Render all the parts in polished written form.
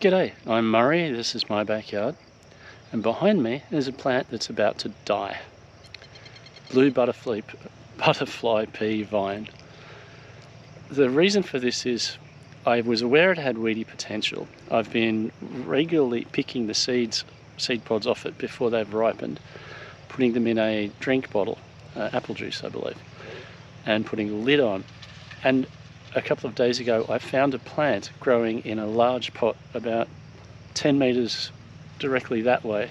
G'day, I'm Murray, this is my backyard, and behind me is a plant that's about to die. Blue Butterfly Pea vine. The reason for this is I was aware it had weedy potential. I've been regularly picking the seed pods off it before they've ripened, putting them in a drink bottle, apple juice I believe, and putting a lid on. And a couple of days ago I found a plant growing in a large pot about 10 metres directly that way,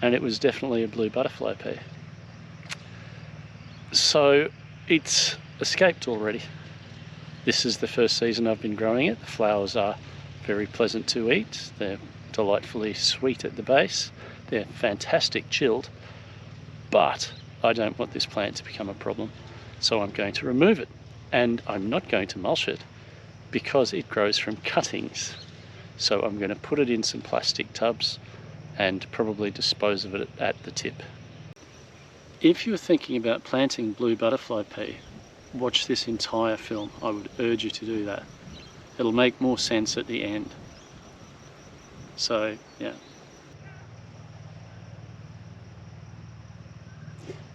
and it was definitely a blue butterfly pea. So it's escaped already. This is the first season I've been growing it. The flowers are very pleasant to eat. They're delightfully sweet at the base. They're fantastic chilled, but I don't want this plant to become a problem, so I'm going to remove it. And I'm not going to mulch it because it grows from cuttings. So I'm going to put it in some plastic tubs and probably dispose of it at the tip. If you're thinking about planting blue butterfly pea, watch this entire film. I would urge you to do that. It'll make more sense at the end. So, yeah.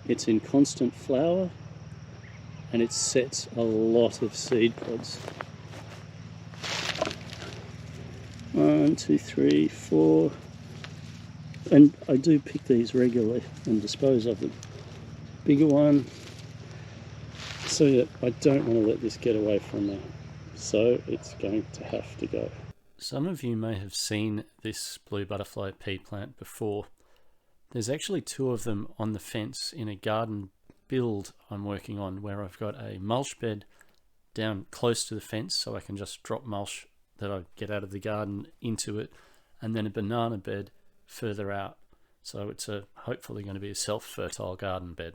It's in constant flower, and it sets a lot of seed pods. 1, 2, 3, 4. And I do pick these regularly and dispose of them. Bigger one. So yeah, I don't want to let this get away from me. So it's going to have to go. Some of you may have seen this blue butterfly pea plant before. There's actually 2 of them on the fence in a garden build I'm working on, where I've got a mulch bed down close to the fence so I can just drop mulch that I get out of the garden into it, and then a banana bed further out. So it's hopefully going to be a self-fertile garden bed.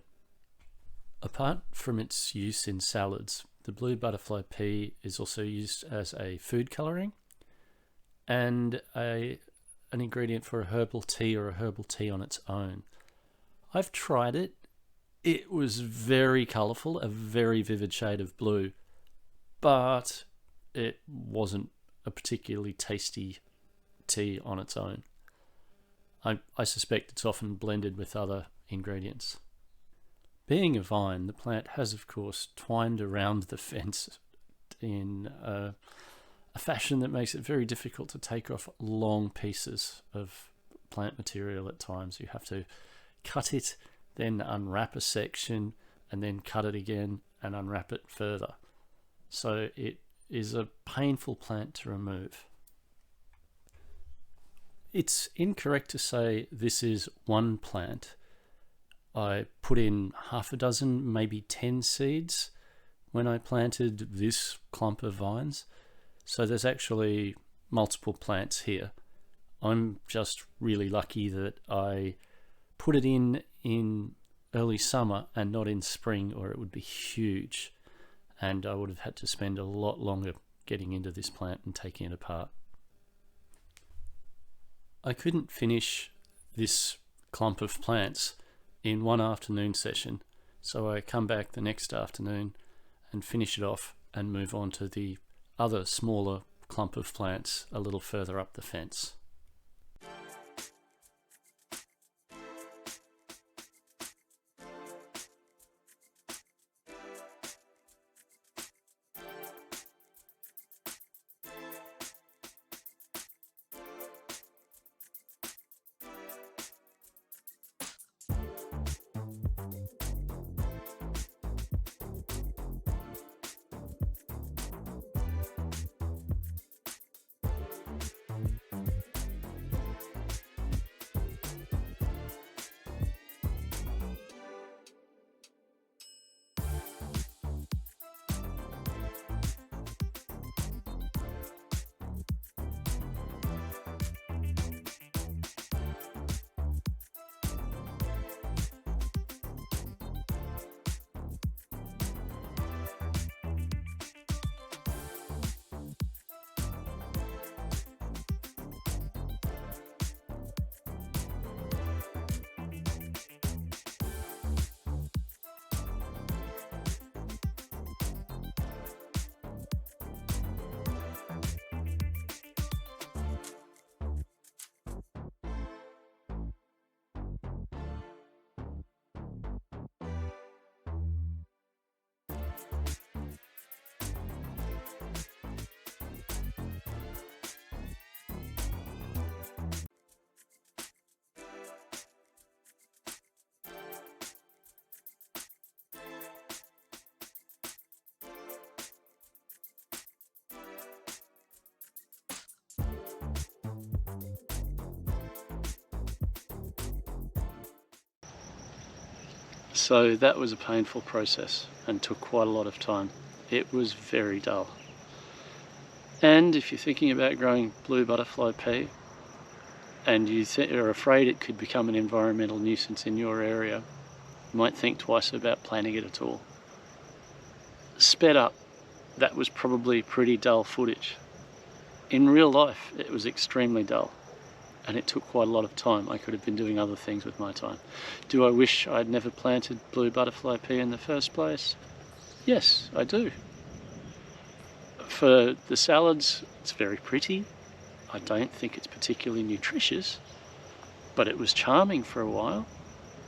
Apart from its use in salads, the blue butterfly pea is also used as a food colouring and an ingredient for a herbal tea or a herbal tea on its own. I've tried it. It was very colourful, a very vivid shade of blue, but it wasn't a particularly tasty tea on its own. I suspect it's often blended with other ingredients. Being a vine, the plant has of course twined around the fence in a fashion that makes it very difficult to take off long pieces of plant material at times. You have to cut it, then unwrap a section, and then cut it again and unwrap it further. So it is a painful plant to remove. It's incorrect to say this is one plant. I put in half a dozen, maybe 10 seeds when I planted this clump of vines. So there's actually multiple plants here. I'm just really lucky that I put it in early summer and not in spring, or it would be huge, and I would have had to spend a lot longer getting into this plant and taking it apart. I couldn't finish this clump of plants in one afternoon session, so I come back the next afternoon and finish it off and move on to the other smaller clump of plants a little further up the fence. So that was a painful process and took quite a lot of time. It was very dull. And if you're thinking about growing blue butterfly pea and you are afraid it could become an environmental nuisance in your area, you might think twice about planting it at all. Sped up, that was probably pretty dull footage. In real life, it was extremely dull, and it took quite a lot of time. I could have been doing other things with my time. Do I wish I'd never planted blue butterfly pea in the first place? Yes, I do. For the salads, it's very pretty. I don't think it's particularly nutritious, but it was charming for a while.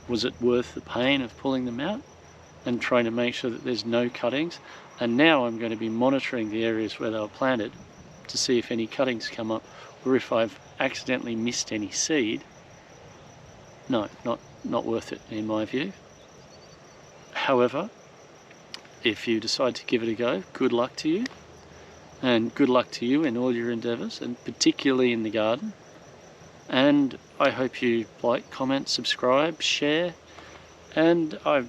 Was it worth the pain of pulling them out and trying to make sure that there's no cuttings? And now I'm going to be monitoring the areas where they were planted to see if any cuttings come up, or if I've accidentally missed any seed. No, not worth it in my view. However, if you decide to give it a go, good luck to you. And good luck to you in all your endeavours, and particularly in the garden. And I hope you like, comment, subscribe, share, and I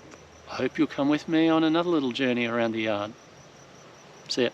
hope you'll come with me on another little journey around the yard. See ya.